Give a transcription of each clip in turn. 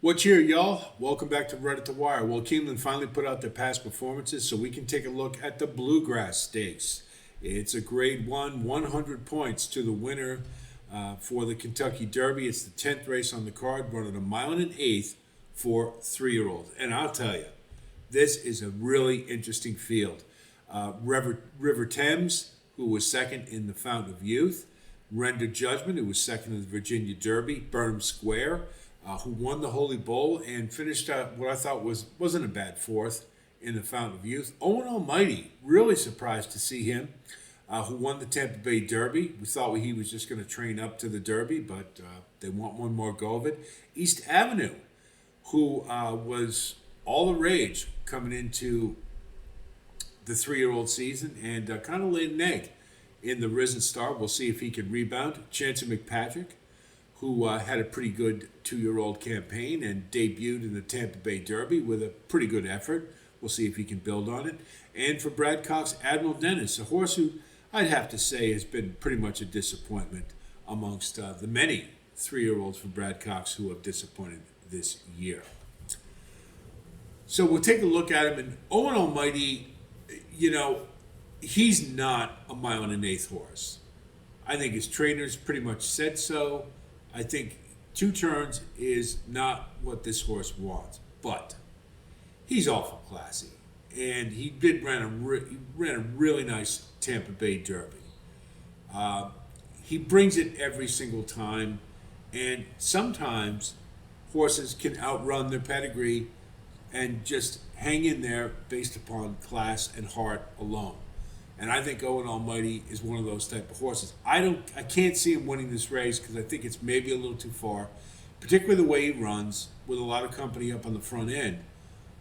What's here, y'all? Welcome back to Right at the Wire. Well, Keeneland finally put out their past performances so we can take a look at the Bluegrass Stakes. It's a grade 1, 100 points to the winner for the Kentucky Derby. It's the 10th race on the card, running a mile and an eighth for 3-year-olds. And I'll tell you, this is a really interesting field. River Thames, who was second in the Fountain of Youth, Render Judgment, who was second in the Virginia Derby, Burnham Square, who won the Holy Bowl and finished what I thought wasn't a bad fourth in the Fountain of Youth. Owen Almighty, really surprised to see him, who won the Tampa Bay Derby. We thought he was just going to train up to the Derby, but they want one more go of it. East Avenue, who was all the rage coming into the 3-year-old season and kind of laid an egg in the Risen Star. We'll see if he can rebound. Chancer McPatrick, who had a pretty good 2-year-old campaign and debuted in the Tampa Bay Derby with a pretty good effort. We'll see if he can build on it. And for Brad Cox, Admiral Dennis, a horse who I'd have to say has been pretty much a disappointment amongst the many 3-year-olds for Brad Cox who have disappointed this year. So we'll take a look at him. And Owen Almighty, he's not a mile and an eighth horse. I think his trainers pretty much said so. I think 2 turns is not what this horse wants, but he's awful classy, and he ran a really nice Tampa Bay Derby. He brings it every single time, and sometimes horses can outrun their pedigree and just hang in there based upon class and heart alone. And I think Owen Almighty is one of those type of horses. I can't see him winning this race because I think it's maybe a little too far, particularly the way he runs with a lot of company up on the front end.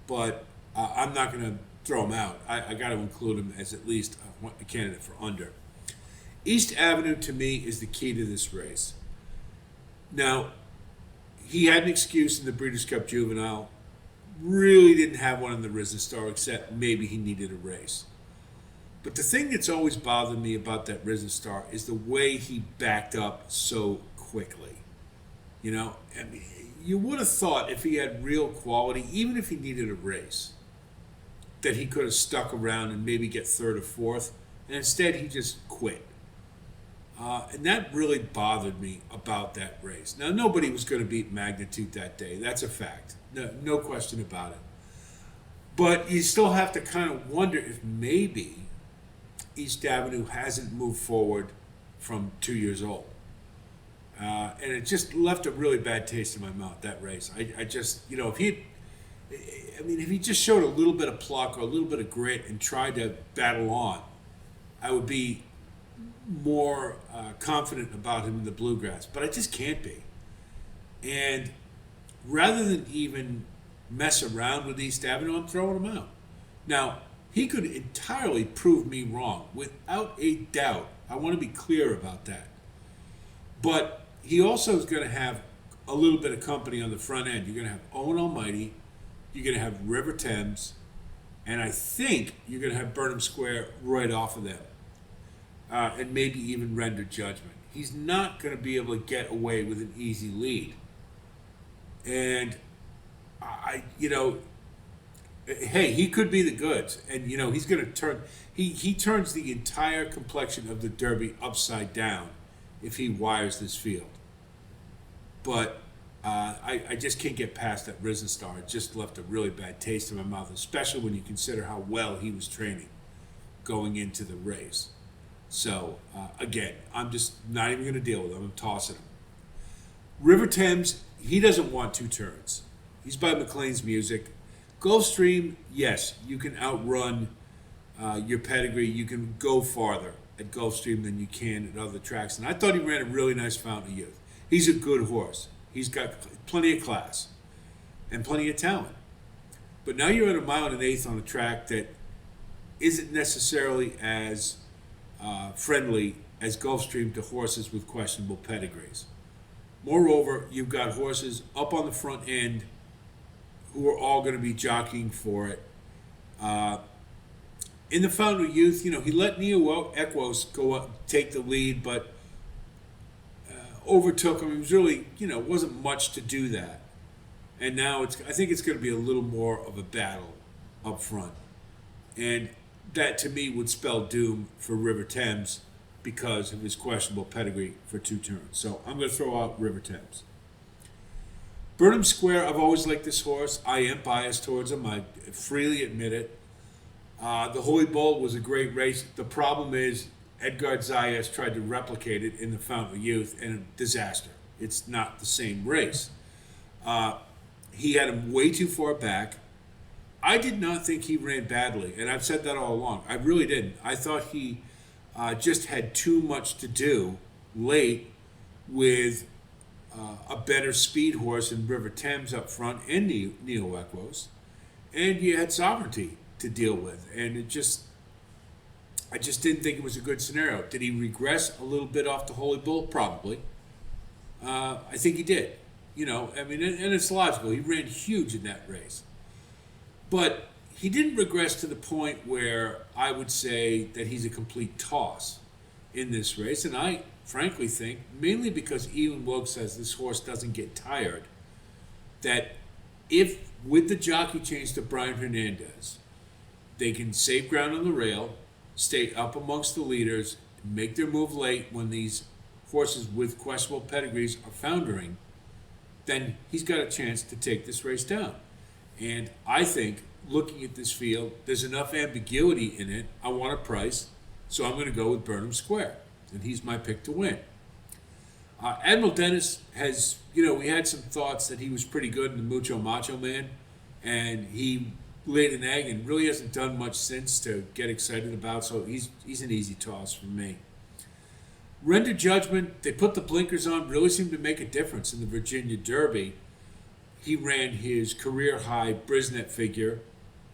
But I'm not going to throw him out. I got to include him as at least a candidate for under. East Avenue, to me, is the key to this race. Now, he had an excuse in the Breeders' Cup Juvenile. Really didn't have one in the Risen Star, except maybe he needed a race. But the thing that's always bothered me about that Risen Star is the way he backed up so quickly. You would have thought if he had real quality, even if he needed a race, that he could have stuck around and maybe get third or fourth, and instead he just quit. And that really bothered me about that race. Now, nobody was going to beat Magnitude that day. That's a fact. No question about it. But you still have to kind of wonder if maybe East Avenue hasn't moved forward from 2 years old. And it just left a really bad taste in my mouth, that race. I just, if he just showed a little bit of pluck or a little bit of grit and tried to battle on, I would be more confident about him in the Bluegrass. But I just can't be. And rather than even mess around with East Avenue, I'm throwing him out. Now, he could entirely prove me wrong, without a doubt. I want to be clear about that. But he also is going to have a little bit of company on the front end. You're going to have Owen Almighty, you're going to have River Thames, and I think you're going to have Burnham Square right off of them. And maybe even Render Judgment. He's not going to be able to get away with an easy lead. And hey, he could be the goods, and he's going to turn. He turns the entire complexion of the Derby upside down if he wires this field. But I just can't get past that Risen Star. It just left a really bad taste in my mouth, especially when you consider how well he was training going into the race. So again, I'm just not even going to deal with him. I'm tossing him. River Thames, he doesn't want 2 turns. He's by McLean's Music. Gulfstream, yes, you can outrun your pedigree. You can go farther at Gulfstream than you can at other tracks. And I thought he ran a really nice Fountain of Youth. He's a good horse. He's got plenty of class and plenty of talent. But now you're at a mile and an eighth on a track that isn't necessarily as friendly as Gulfstream to horses with questionable pedigrees. Moreover, you've got horses up on the front end who are all going to be jockeying for it. In the Fountain of Youth, he let Neo Equos go up, take the lead, but overtook him. It was really, wasn't much to do that. And now I think it's going to be a little more of a battle up front. And that to me would spell doom for River Thames because of his questionable pedigree for 2 turns. So I'm going to throw out River Thames. Burnham Square, I've always liked this horse. I am biased towards him. I freely admit it. The Holy Bull was a great race. The problem is Edgar Zayas tried to replicate it in the Fountain of Youth, and a disaster. It's not the same race. He had him way too far back. I did not think he ran badly, and I've said that all along. I really didn't. I thought he just had too much to do late with a better speed horse in River Thames up front and Neo Equos, and you had Sovereignty to deal with, and I just didn't think it was a good scenario. Did he regress a little bit off the Holy Bull? Probably. I think he did. I mean, and it's logical. He ran huge in that race. But he didn't regress to the point where I would say that he's a complete toss in this race. And I frankly think, mainly because Ewan Wilkes says this horse doesn't get tired, that if with the jockey change to Brian Hernandez, they can save ground on the rail, stay up amongst the leaders, and make their move late when these horses with questionable pedigrees are foundering, then he's got a chance to take this race down. And I think, looking at this field, there's enough ambiguity in it. I want a price, so I'm going to go with Burnham Square, and he's my pick to win. Admiral Dennis has, we had some thoughts that he was pretty good in the Mucho Macho Man, and he laid an egg and really hasn't done much since to get excited about, so he's an easy toss for me. Render Judgment, they put the blinkers on, really seemed to make a difference in the Virginia Derby. He ran his career-high Brisnet figure,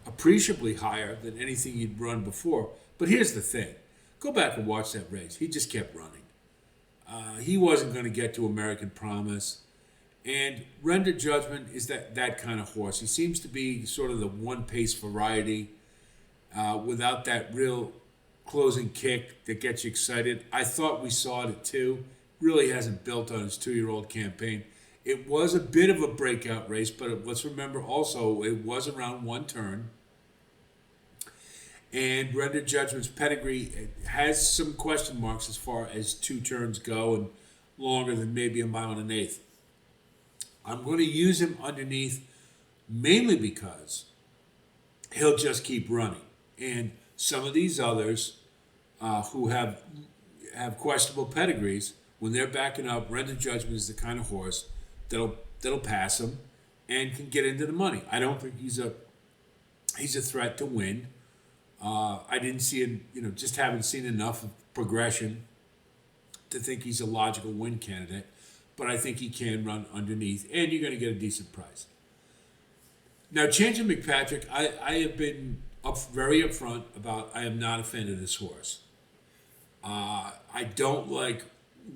appreciably higher than anything he'd run before. But here's the thing. Go back and watch that race. He just kept running. He wasn't going to get to American Promise. And Render Judgment is that kind of horse. He seems to be sort of the one-pace variety without that real closing kick that gets you excited. I thought we saw it at 2. Really hasn't built on his 2-year-old campaign. It was a bit of a breakout race, but let's remember also it was around 1 turn. And Render Judgment's pedigree has some question marks as far as 2 turns go and longer than maybe a mile and an eighth. I'm going to use him underneath mainly because he'll just keep running. And some of these others who have questionable pedigrees, when they're backing up, Render Judgment is the kind of horse that'll pass him and can get into the money. I don't think he's a threat to win. I didn't see him, just haven't seen enough of progression to think he's a logical win candidate. But I think he can run underneath, and you're going to get a decent price. Now, Chancellor McPatrick, I have been very upfront about I am not a fan of this horse. I don't like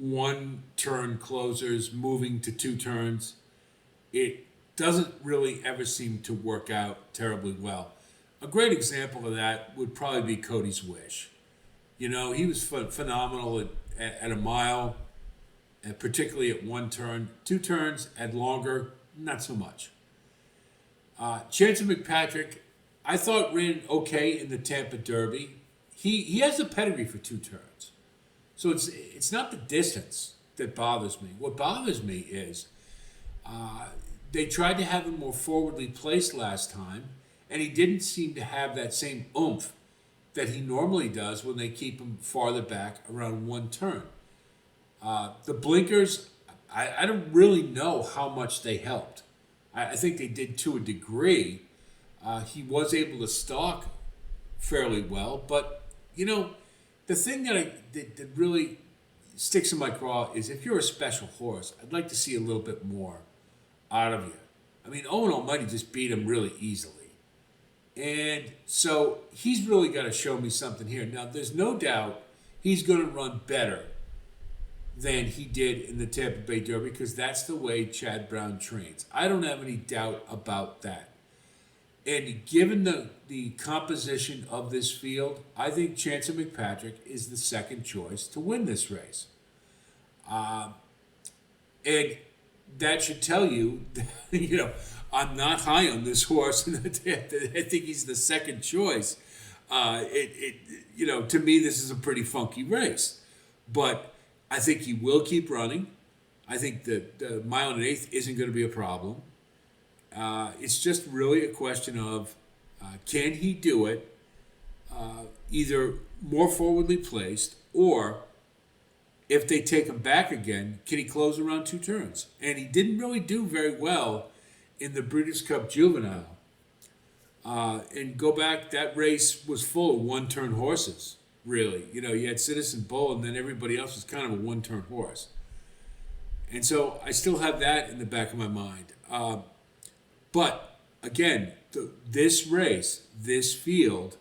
1-turn closers moving to 2 turns. It doesn't really ever seem to work out terribly well. A great example of that would probably be Cody's Wish. He was phenomenal at a mile, and particularly at 1 turn. 2 turns at longer, not so much. Chancellor McPatrick, I thought ran okay in the Tampa Derby. He has a pedigree for 2 turns. So it's not the distance that bothers me. What bothers me is they tried to have him more forwardly placed last time, and he didn't seem to have that same oomph that he normally does when they keep him farther back around 1 turn. The blinkers, I don't really know how much they helped. I think they did to a degree. He was able to stalk fairly well, but, the thing that really sticks in my craw is if you're a special horse, I'd like to see a little bit more out of you. I mean, Owen Almighty just beat him really easily. And so he's really got to show me something here. Now, there's no doubt he's going to run better than he did in the Tampa Bay Derby because that's the way Chad Brown trains. I don't have any doubt about that. And given the composition of this field, I think Chancellor McPatrick is the second choice to win this race. And that should tell you, I'm not high on this horse, and I think he's the second choice. To me, this is a pretty funky race, but I think he will keep running. I think that the mile and an eighth isn't going to be a problem. It's just really a question of can he do it either more forwardly placed, or if they take him back again, can he close around 2 turns? And he didn't really do very well in the Breeders' Cup Juvenile. And go back, that race was full of 1-turn horses, really. You had Citizen Bull, and then everybody else was kind of a 1-turn horse. And so I still have that in the back of my mind. But, again, this race, this field,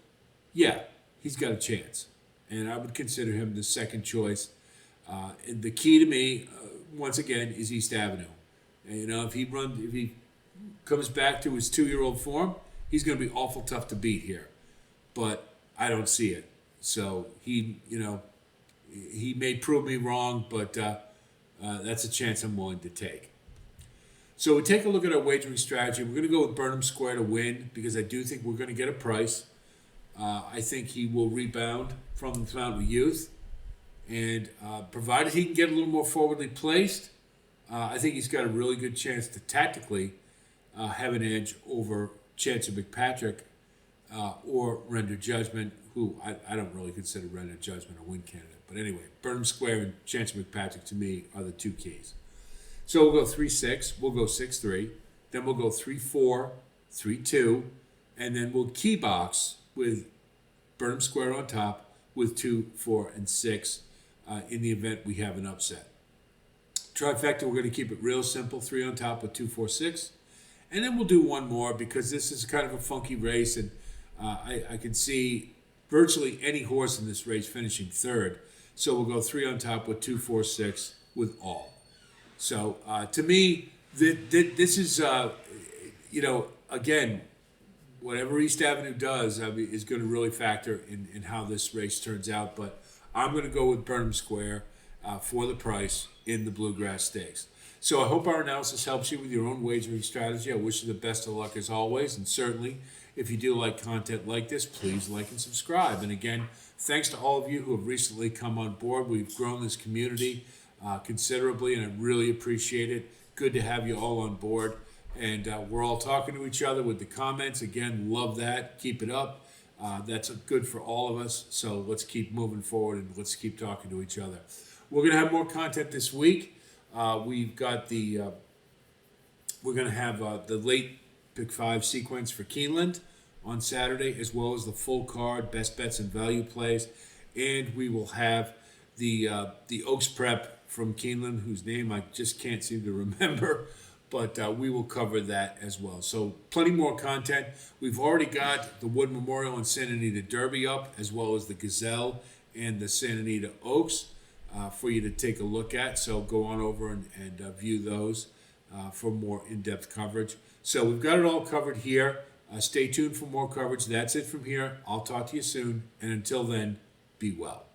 yeah, he's got a chance. And I would consider him the second choice. And the key to me, once again, is East Avenue. And, if he comes back to his 2-year-old form, he's going to be awful tough to beat here. But I don't see it. So he may prove me wrong, but that's a chance I'm willing to take. So we take a look at our wagering strategy. We're going to go with Burnham Square to win because I do think we're going to get a price. I think he will rebound from the Fountain of Youth. And provided he can get a little more forwardly placed, I think he's got a really good chance to tactically have an edge over Chance of McPatrick or Render Judgment, who I don't really consider Render Judgment a win candidate. But anyway, Burnham Square and Chance of McPatrick, to me, are the 2 keys. So we'll go 3-6, we'll go 6-3, then we'll go 3-4, 3-2, and then we'll key box with Burnham Square on top with 2, 4, and 6 in the event we have an upset. Trifecta, we're going to keep it real simple, 3 on top with 2, 4, 6. And then we'll do one more because this is kind of a funky race, and I can see virtually any horse in this race finishing third. So we'll go 3 on top with 2, 4, 6 with all. So to me, this is, again, whatever East Avenue does is going to really factor in how this race turns out. But I'm going to go with Burnham Square for the price in the Bluegrass Stakes. So I hope our analysis helps you with your own wagering strategy. I wish you the best of luck as always. And certainly, if you do like content like this, please like and subscribe. And again, thanks to all of you who have recently come on board. We've grown this community considerably, and I really appreciate it. Good to have you all on board. And we're all talking to each other with the comments. Again, love that. Keep it up. That's good for all of us. So let's keep moving forward and let's keep talking to each other. We're going to have more content this week. We've got we're going to have the late Pick 5 sequence for Keeneland on Saturday, as well as the full card, best bets and value plays. And we will have the Oaks Prep from Keeneland, whose name I just can't seem to remember. But we will cover that as well. So plenty more content. We've already got the Wood Memorial and Santa Anita Derby up, as well as the Gazelle and the Santa Anita Oaks for you to take a look at. So go on over and view those for more in-depth coverage. So we've got it all covered here. Stay tuned for more coverage. That's it from here. I'll talk to you soon. And until then, be well.